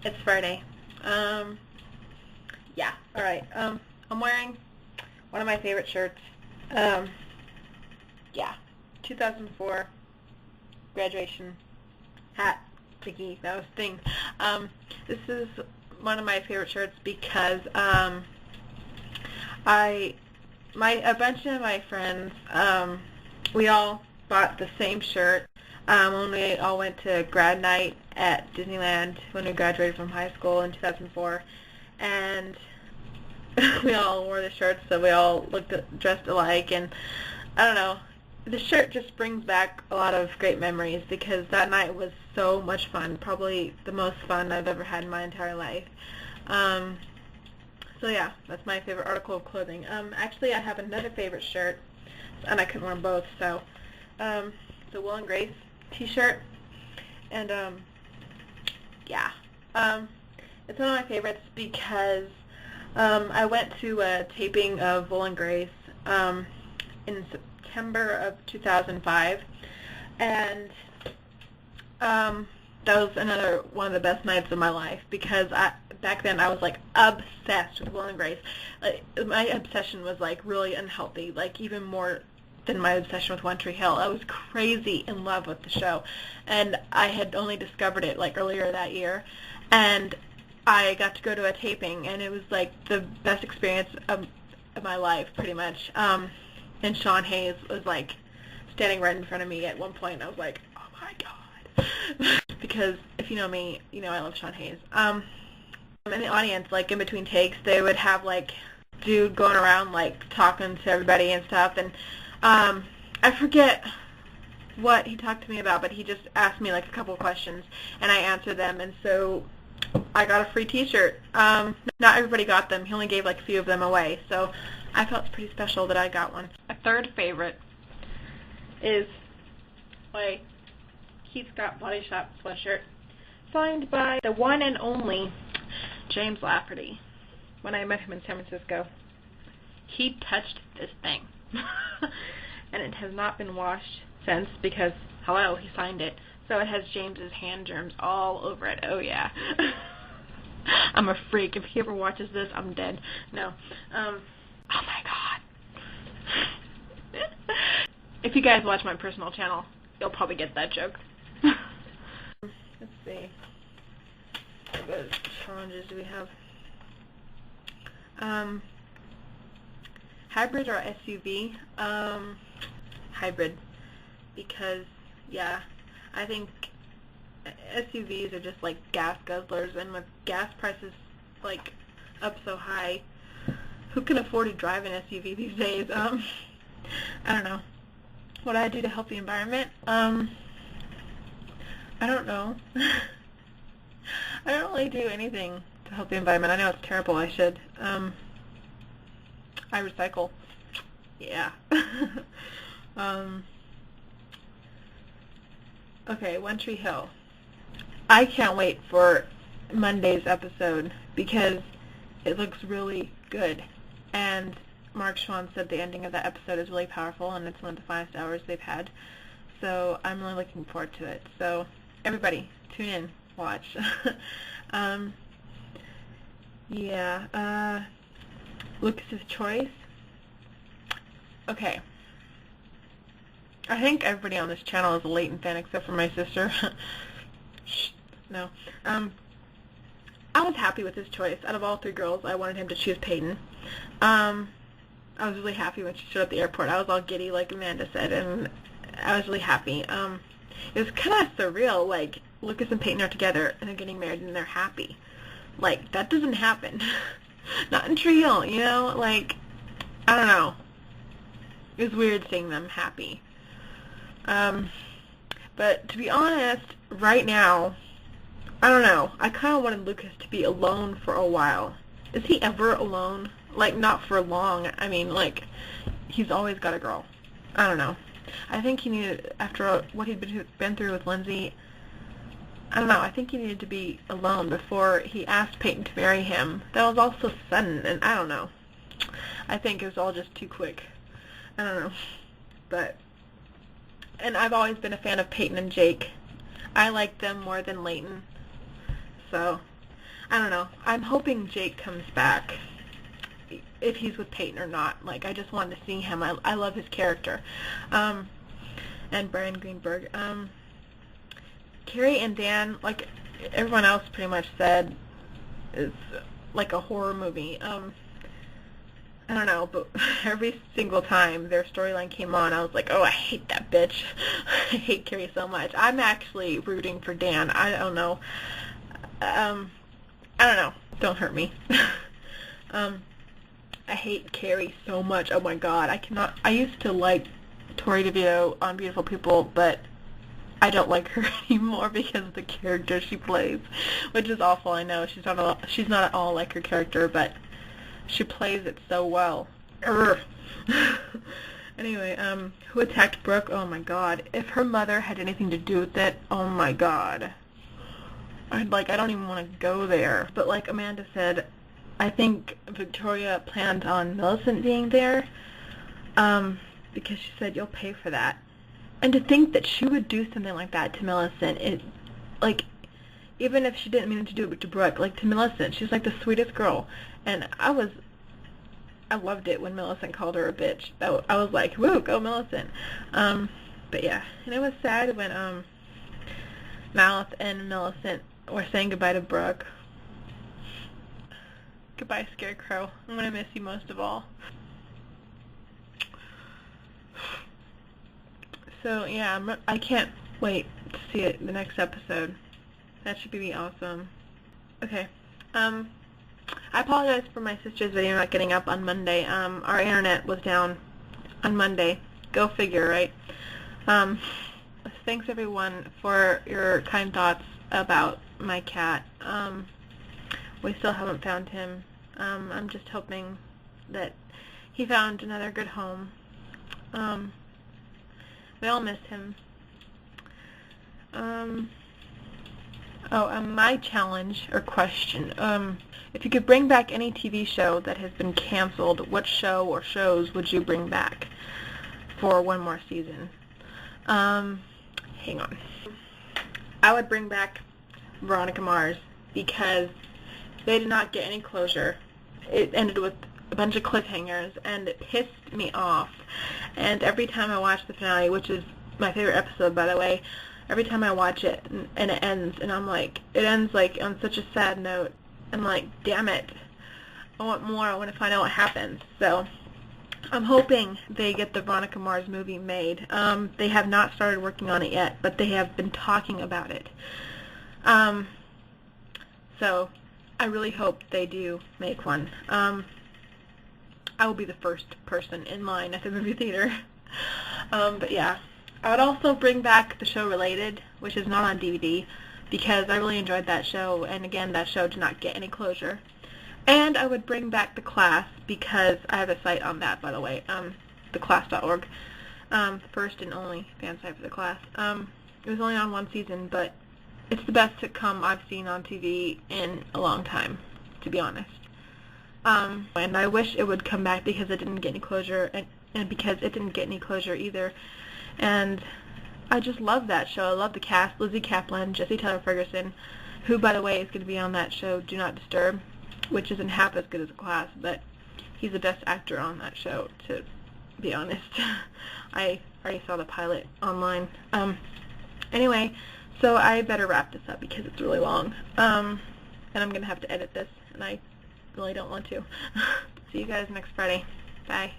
It's Friday. Yeah, alright. I'm wearing one of my favorite shirts. Yeah, 2004 graduation hat thingy, that was thing. This is one of my favorite shirts because a bunch of my friends, we all bought the same shirt when we all went to grad night at Disneyland when we graduated from high school in 2004, and we all wore the shirts, so we all dressed alike, and I don't know, the shirt just brings back a lot of great memories because that night was so much fun, probably the most fun I've ever had in my entire life. So yeah, that's my favorite article of clothing. Actually, I have another favorite shirt, and I couldn't wear them both, so the Will and Grace t-shirt, and yeah, it's one of my favorites because I went to a taping of Will and Grace in September of 2005, and that was another one of the best nights of my life because back then I was like obsessed with Will and Grace. Like, my obsession was like really unhealthy, like even more than my obsession with One Tree Hill. I was crazy in love with the show, and I had only discovered it like earlier that year, and I got to go to a taping, and it was like the best experience of my life, pretty much. And Sean Hayes was like standing right in front of me at one point, and I was like, oh my god. Because if you know me, you know I love Sean Hayes. In the audience, like in between takes, they would have like dude going around like talking to everybody and stuff, and I forget what he talked to me about, but he just asked me like a couple questions, and I answered them, and so I got a free t-shirt. Not everybody got them. He only gave like a few of them away, so I felt pretty special that I got one. A third favorite is my Keith Scott Body Shop sweatshirt, signed by the one and only James Lafferty. When I met him in San Francisco, he touched this thing. And it has not been washed since because, hello, he signed it. So it has James's hand germs all over it. Oh, yeah. I'm a freak. If he ever watches this, I'm dead. No. Oh, my God. If you guys watch my personal channel, you'll probably get that joke. Let's see. What challenges do we have? Hybrid or SUV? Hybrid. Because, yeah, I think SUVs are just like gas guzzlers, and with gas prices like up so high, who can afford to drive an SUV these days? I don't know. What do I do to help the environment? I don't know. I don't really do anything to help the environment. I know it's terrible. I should. I recycle. Yeah. Okay, One Tree Hill. I can't wait for Monday's episode because it looks really good. And Mark Schwann said the ending of that episode is really powerful, and it's one of the finest hours they've had. So I'm really looking forward to it. So everybody, tune in, watch. Yeah. Lucas's choice. Okay. I think everybody on this channel is a Leighton fan except for my sister. Shh, no. I was happy with his choice. Out of all three girls, I wanted him to choose Peyton. I was really happy when she showed up at the airport. I was all giddy, like Amanda said, and I was really happy. It was kind of surreal, like Lucas and Peyton are together and they're getting married and they're happy. Like, that doesn't happen. Not in Tree Hill, you know? Like, I don't know. It was weird seeing them happy. But to be honest, right now, I don't know. I kind of wanted Lucas to be alone for a while. Is he ever alone? Like, not for long. I mean, like, he's always got a girl. I don't know. I think he needed, after what he'd been through with Lindsay, I don't know. I think he needed to be alone before he asked Peyton to marry him. That was all so sudden, and I don't know. I think it was all just too quick. I don't know. But, and I've always been a fan of Peyton and Jake. I like them more than Leighton. So, I don't know. I'm hoping Jake comes back, if he's with Peyton or not. Like, I just wanted to see him. I love his character. And Brian Greenberg. Carrie and Dan, like everyone else pretty much said, is like a horror movie. I don't know, but every single time their storyline came on, I was like, oh, I hate that bitch. I hate Carrie so much. I'm actually rooting for Dan. I don't know. I don't know. Don't hurt me. I hate Carrie so much. Oh my god. I cannot. I used to like Tori DeVito on Beautiful People, but I don't like her anymore because of the character she plays, which is awful. I know she's not at all like her character, but she plays it so well. Anyway, who attacked Brooke? Oh my god. If her mother had anything to do with it, oh my god. I don't even want to go there. But like Amanda said, I think Victoria planned on Millicent being there, because she said, you'll pay for that. And to think that she would do something like that to Millicent, like, even if she didn't mean to do it to Brooke, like to Millicent, she's like the sweetest girl. And I loved it when Millicent called her a bitch. I was like, woo, go Millicent. But yeah, and it was sad when Mouth and Millicent were saying goodbye to Brooke. Goodbye, Scarecrow. I'm gonna miss you most of all. So yeah, I can't wait to see it, the next episode. That should be awesome. Okay. I apologize for my sister's video not getting up on Monday. Our internet was down on Monday. Go figure, right? Thanks everyone for your kind thoughts about my cat. We still haven't found him. I'm just hoping that he found another good home. We all miss him. My challenge or question, if you could bring back any TV show that has been canceled, what show or shows would you bring back for one more season? Hang on. I would bring back Veronica Mars because they did not get any closure. It ended with a bunch of cliffhangers, and it pissed me off. And every time I watch the finale, which is my favorite episode, by the way, every time I watch it and it ends, and I'm like, it ends like on such a sad note. I'm like, damn it. I want more. I want to find out what happens. So I'm hoping they get the Veronica Mars movie made. They have not started working on it yet, but they have been talking about it. So I really hope they do make one. I will be the first person in line at the movie theater. But yeah, I would also bring back the show Related, which is not on DVD, because I really enjoyed that show, and again, that show did not get any closure. And I would bring back The Class, because I have a site on that, by the way, theclass.org, first and only fan site for The Class. It was only on one season, but it's the best sitcom I've seen on TV in a long time, to be honest. And I wish it would come back because it didn't get any closure, and because it didn't get any closure either. And I just love that show. I love the cast. Lizzie Kaplan, Jesse Tyler Ferguson, who, by the way, is going to be on that show, Do Not Disturb, which isn't half as good as The Class, but he's the best actor on that show, to be honest. I already saw the pilot online. Anyway, so I better wrap this up because it's really long. And I'm going to have to edit this, and I really don't want to. See you guys next Friday. Bye.